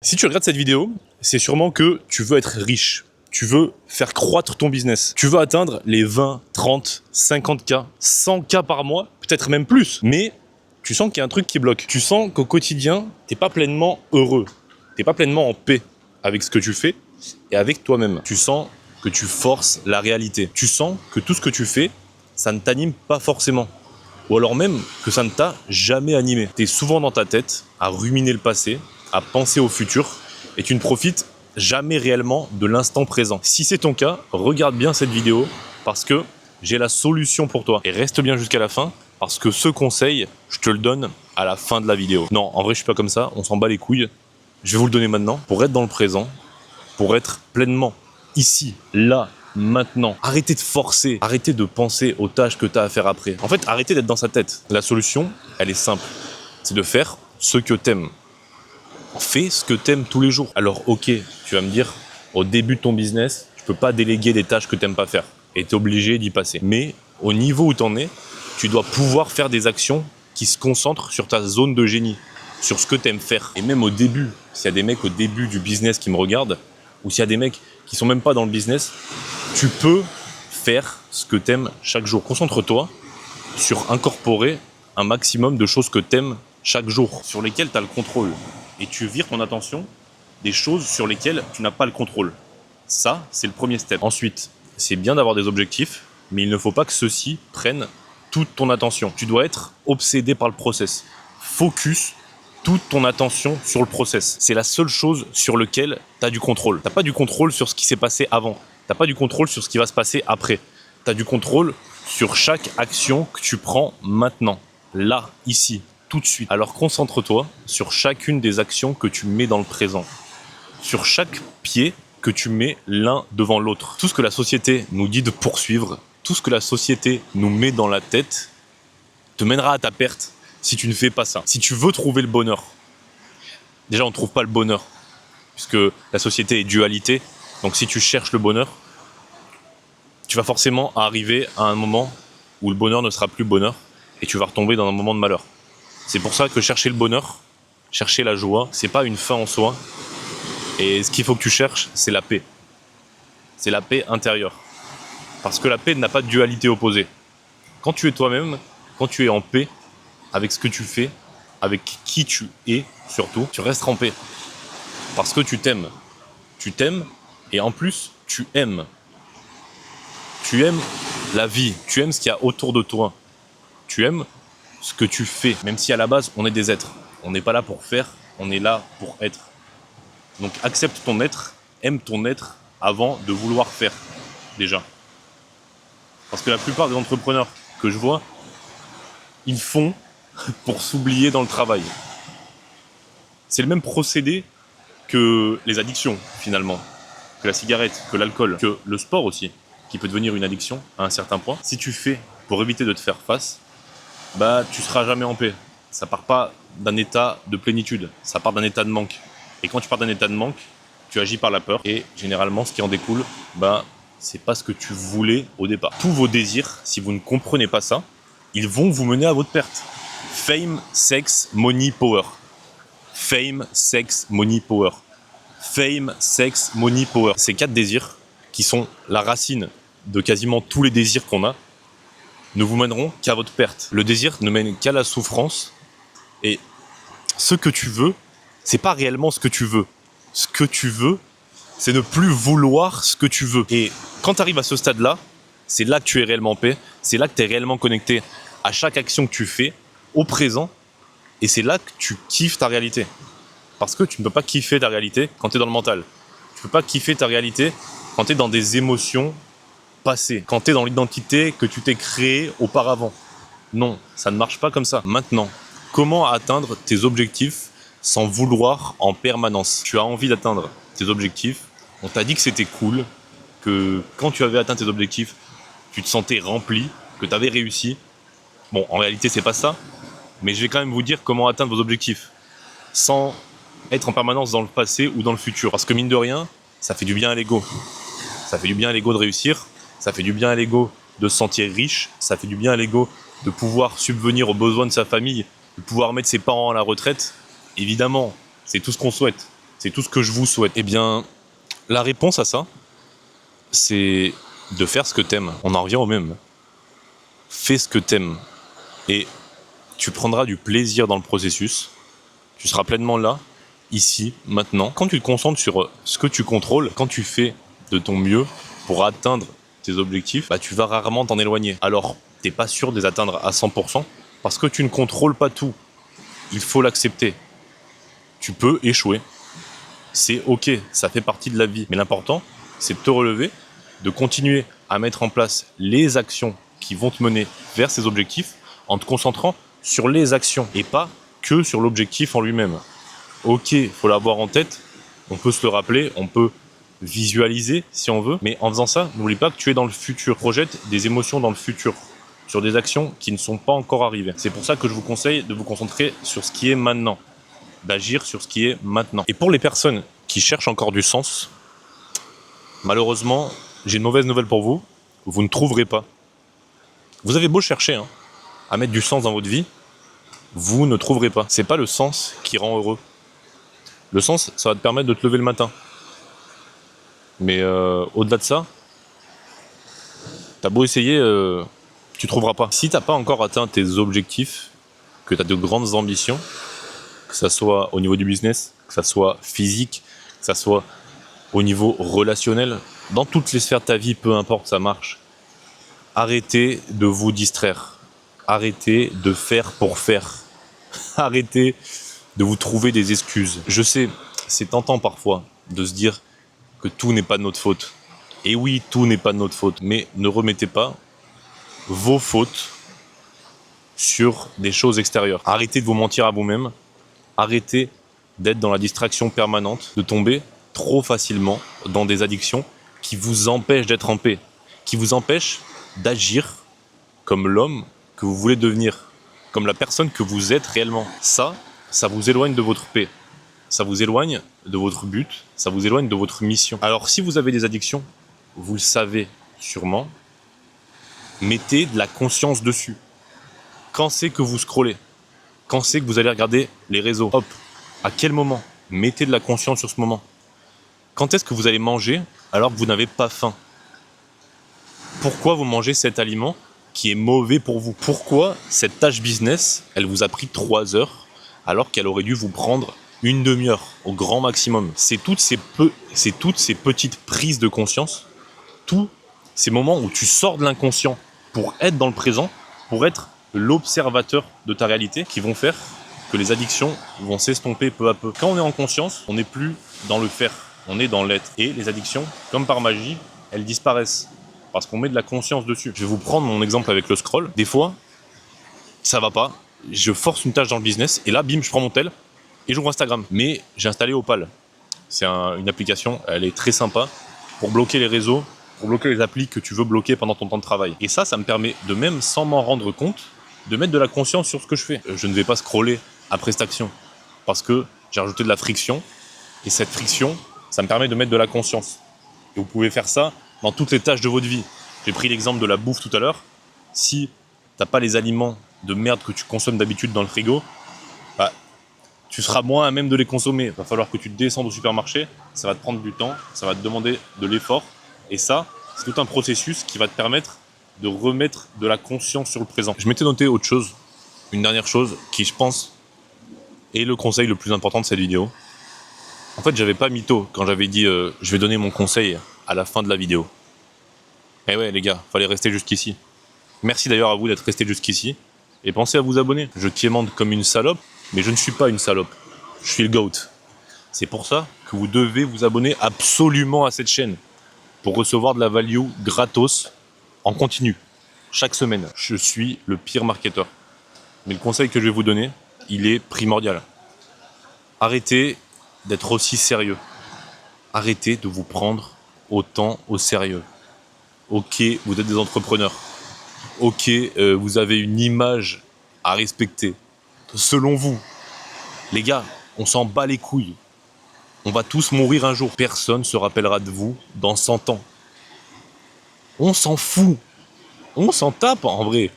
Si tu regardes cette vidéo, c'est sûrement que tu veux être riche. Tu veux faire croître ton business. Tu veux atteindre les 20, 30, 50K, 100K par mois, peut-être même plus. Mais tu sens qu'il y a un truc qui bloque. Tu sens qu'au quotidien, t'es pas pleinement heureux. T'es pas pleinement en paix avec ce que tu fais et avec toi-même. Tu sens que tu forces la réalité. Tu sens que tout ce que tu fais, ça ne t'anime pas forcément. Ou alors même que ça ne t'a jamais animé. T'es souvent dans ta tête à ruminer le passé, à penser au futur, et tu ne profites jamais réellement de l'instant présent. Si c'est ton cas, regarde bien cette vidéo parce que j'ai la solution pour toi. Et reste bien jusqu'à la fin parce que ce conseil, je te le donne à la fin de la vidéo. Non, en vrai, je suis pas comme ça, on s'en bat les couilles. Je vais vous le donner maintenant pour être dans le présent, pour être pleinement ici, là, maintenant. Arrêtez de forcer, arrêtez de penser aux tâches que tu as à faire après. En fait, arrêtez d'être dans sa tête. La solution, elle est simple. C'est de faire ce que t'aimes. Fais ce que t'aimes tous les jours. Alors ok, tu vas me dire, au début de ton business, tu peux pas déléguer des tâches que t'aimes pas faire. Et t'es obligé d'y passer. Mais au niveau où t'en es, tu dois pouvoir faire des actions qui se concentrent sur ta zone de génie, sur ce que t'aimes faire. Et même au début, s'il y a des mecs au début du business qui me regardent, ou s'il y a des mecs qui sont même pas dans le business, tu peux faire ce que t'aimes chaque jour. Concentre-toi sur incorporer un maximum de choses que t'aimes chaque jour, sur lesquelles tu as le contrôle. Et tu vires ton attention des choses sur lesquelles tu n'as pas le contrôle. Ça, c'est le premier step. Ensuite, c'est bien d'avoir des objectifs, mais il ne faut pas que ceux-ci prennent toute ton attention. Tu dois être obsédé par le process. Focus toute ton attention sur le process. C'est la seule chose sur laquelle tu as du contrôle. Tu n'as pas du contrôle sur ce qui s'est passé avant. Tu n'as pas du contrôle sur ce qui va se passer après. Tu as du contrôle sur chaque action que tu prends maintenant, là, ici, tout de suite. Alors concentre-toi sur chacune des actions que tu mets dans le présent, sur chaque pied que tu mets l'un devant l'autre. Tout ce que la société nous dit de poursuivre, tout ce que la société nous met dans la tête, te mènera à ta perte si tu ne fais pas ça. Si tu veux trouver le bonheur, déjà on ne trouve pas le bonheur, puisque la société est dualité, donc si tu cherches le bonheur, tu vas forcément arriver à un moment où le bonheur ne sera plus bonheur, et tu vas retomber dans un moment de malheur. C'est pour ça que chercher le bonheur, chercher la joie, c'est pas une fin en soi. Et ce qu'il faut que tu cherches, c'est la paix. C'est la paix intérieure. Parce que la paix n'a pas de dualité opposée. Quand tu es toi-même, quand tu es en paix avec ce que tu fais, avec qui tu es surtout, tu restes en paix. Parce que tu t'aimes. Tu t'aimes et en plus, tu aimes. Tu aimes la vie. Tu aimes ce qu'il y a autour de toi. Tu aimes ce que tu fais, même si à la base on est des êtres. On n'est pas là pour faire, on est là pour être. Donc accepte ton être, aime ton être avant de vouloir faire, déjà. Parce que la plupart des entrepreneurs que je vois, ils font pour s'oublier dans le travail. C'est le même procédé que les addictions, finalement. Que la cigarette, que l'alcool, que le sport aussi, qui peut devenir une addiction à un certain point. Si tu fais pour éviter de te faire face, bah tu seras jamais en paix. Ça part pas d'un état de plénitude, ça part d'un état de manque. Et quand tu pars d'un état de manque, tu agis par la peur. Et généralement, ce qui en découle, bah c'est pas ce que tu voulais au départ. Tous vos désirs, si vous ne comprenez pas ça, ils vont vous mener à votre perte. Fame, sex, money, power. Fame, sex, money, power. Fame, sex, money, power. Ces 4 désirs, qui sont la racine de quasiment tous les désirs qu'on a, ne vous mèneront qu'à votre perte. Le désir ne mène qu'à la souffrance. Et ce que tu veux, c'est pas réellement ce que tu veux. Ce que tu veux, c'est ne plus vouloir ce que tu veux. Et quand tu arrives à ce stade-là, c'est là que tu es réellement en paix. C'est là que tu es réellement connecté à chaque action que tu fais, au présent. Et c'est là que tu kiffes ta réalité. Parce que tu ne peux pas kiffer ta réalité quand tu es dans le mental. Tu ne peux pas kiffer ta réalité quand tu es dans des émotions passé, quand tu es dans l'identité que tu t'es créée auparavant. Non, ça ne marche pas comme ça. Maintenant, comment atteindre tes objectifs sans vouloir en permanence? Tu as envie d'atteindre tes objectifs, on t'a dit que c'était cool, que quand tu avais atteint tes objectifs, tu te sentais rempli, que tu avais réussi. Bon, en réalité, c'est pas ça, mais je vais quand même vous dire comment atteindre vos objectifs sans être en permanence dans le passé ou dans le futur. Parce que mine de rien, ça fait du bien à l'ego. Ça fait du bien à l'ego de réussir. Ça fait du bien à l'ego de se sentir riche, ça fait du bien à l'ego de pouvoir subvenir aux besoins de sa famille, de pouvoir mettre ses parents à la retraite. Évidemment, c'est tout ce qu'on souhaite. C'est tout ce que je vous souhaite. Eh bien, la réponse à ça, c'est de faire ce que t'aimes. On en revient au même. Fais ce que t'aimes. Et tu prendras du plaisir dans le processus. Tu seras pleinement là, ici, maintenant. Quand tu te concentres sur ce que tu contrôles, quand tu fais de ton mieux pour atteindre tes objectifs, tu vas rarement t'en éloigner. Alors, t'es pas sûr de les atteindre à 100% parce que tu ne contrôles pas tout. Il faut l'accepter. Tu peux échouer. C'est ok, ça fait partie de la vie. Mais l'important, c'est de te relever, de continuer à mettre en place les actions qui vont te mener vers ces objectifs en te concentrant sur les actions et pas que sur l'objectif en lui-même. Ok, il faut l'avoir en tête, on peut se le rappeler, on peut visualiser si on veut, mais en faisant ça, n'oublie pas que tu es dans le futur. Projette des émotions dans le futur, sur des actions qui ne sont pas encore arrivées. C'est pour ça que je vous conseille de vous concentrer sur ce qui est maintenant, d'agir sur ce qui est maintenant. Et pour les personnes qui cherchent encore du sens, malheureusement, j'ai une mauvaise nouvelle pour vous, vous ne trouverez pas. Vous avez beau chercher à mettre du sens dans votre vie, vous ne trouverez pas. C'est pas le sens qui rend heureux. Le sens, ça va te permettre de te lever le matin. Mais au-delà de ça, t'as beau essayer, tu trouveras pas. Si t'as pas encore atteint tes objectifs, que t'as de grandes ambitions, que ça soit au niveau du business, que ça soit physique, que ça soit au niveau relationnel, dans toutes les sphères de ta vie, peu importe, ça marche. Arrêtez de vous distraire. Arrêtez de faire pour faire. Arrêtez de vous trouver des excuses. Je sais, c'est tentant parfois de se dire que tout n'est pas de notre faute. Et oui, tout n'est pas de notre faute, mais ne remettez pas vos fautes sur des choses extérieures. Arrêtez de vous mentir à vous-même. Arrêtez d'être dans la distraction permanente, de tomber trop facilement dans des addictions qui vous empêchent d'être en paix, qui vous empêchent d'agir comme l'homme que vous voulez devenir, comme la personne que vous êtes réellement. Ça vous éloigne de votre paix. Ça vous éloigne de votre but, ça vous éloigne de votre mission. Alors si vous avez des addictions, vous le savez sûrement, mettez de la conscience dessus. Quand c'est que vous scrollez? Quand c'est que vous allez regarder les réseaux? Hop, à quel moment? Mettez de la conscience sur ce moment. Quand est-ce que vous allez manger alors que vous n'avez pas faim? Pourquoi vous mangez cet aliment qui est mauvais pour vous? Pourquoi cette tâche business, elle vous a pris 3 heures alors qu'elle aurait dû vous prendre 1 demi-heure au grand maximum? C'est toutes ces petites prises de conscience, tous ces moments où tu sors de l'inconscient pour être dans le présent, pour être l'observateur de ta réalité, qui vont faire que les addictions vont s'estomper peu à peu. Quand on est en conscience, on n'est plus dans le faire, on est dans l'être. Et les addictions, comme par magie, elles disparaissent parce qu'on met de la conscience dessus. Je vais vous prendre mon exemple avec le scroll. Des fois, ça va pas, je force une tâche dans le business et là, bim, je prends mon tel et j'ouvre Instagram. Mais j'ai installé Opal. C'est une application, elle est très sympa pour bloquer les réseaux, pour bloquer les applis que tu veux bloquer pendant ton temps de travail. Et ça me permet de, même sans m'en rendre compte, de mettre de la conscience sur ce que je fais. Je ne vais pas scroller après cette action parce que j'ai rajouté de la friction et cette friction, ça me permet de mettre de la conscience. Et vous pouvez faire ça dans toutes les tâches de votre vie. J'ai pris l'exemple de la bouffe tout à l'heure. Si t'as pas les aliments de merde que tu consommes d'habitude dans le frigo, tu seras moins à même de les consommer. Il va falloir que tu descendes au supermarché, ça va te prendre du temps, ça va te demander de l'effort. Et ça, c'est tout un processus qui va te permettre de remettre de la conscience sur le présent. Je m'étais noté autre chose, une dernière chose qui, je pense, est le conseil le plus important de cette vidéo. En fait, j'avais pas mytho quand j'avais dit je vais donner mon conseil à la fin de la vidéo. Eh ouais les gars, fallait rester jusqu'ici. Merci d'ailleurs à vous d'être resté jusqu'ici. Et pensez à vous abonner. Je quémande comme une salope, mais je ne suis pas une salope. Je suis le GOAT. C'est pour ça que vous devez vous abonner absolument à cette chaîne pour recevoir de la value gratos en continu, chaque semaine. Je suis le pire marketeur. Mais le conseil que je vais vous donner, il est primordial. Arrêtez d'être aussi sérieux. Arrêtez de vous prendre autant au sérieux. Ok, vous êtes des entrepreneurs. Ok, vous avez une image à respecter. Selon vous, les gars, on s'en bat les couilles. On va tous mourir un jour. Personne ne se rappellera de vous dans 100 ans. On s'en fout. On s'en tape en vrai.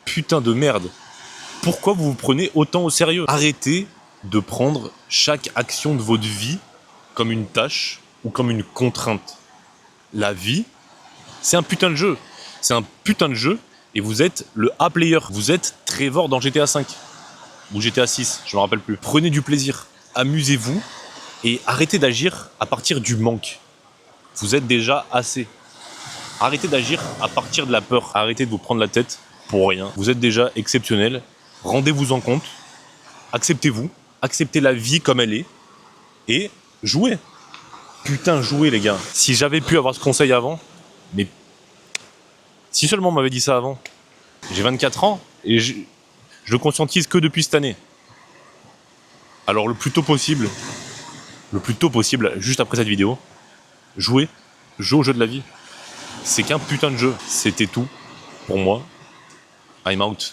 Putain de merde. Pourquoi vous vous prenez autant au sérieux? Arrêtez de prendre chaque action de votre vie comme une tâche ou comme une contrainte. La vie, c'est un putain de jeu. C'est un putain de jeu et vous êtes le A-player. Vous êtes Trevor dans GTA 5 ou GTA 6, je me rappelle plus. Prenez du plaisir, amusez-vous et arrêtez d'agir à partir du manque. Vous êtes déjà assez. Arrêtez d'agir à partir de la peur. Arrêtez de vous prendre la tête pour rien. Vous êtes déjà exceptionnel. Rendez-vous en compte. Acceptez-vous. Acceptez la vie comme elle est. Et jouez. Putain, jouez les gars. Si j'avais pu avoir ce conseil avant, mais si seulement on m'avait dit ça avant. J'ai 24 ans et je le conscientise que depuis cette année. Alors le plus tôt possible, juste après cette vidéo, jouez au jeu de la vie. C'est qu'un putain de jeu. C'était tout pour moi. I'm out.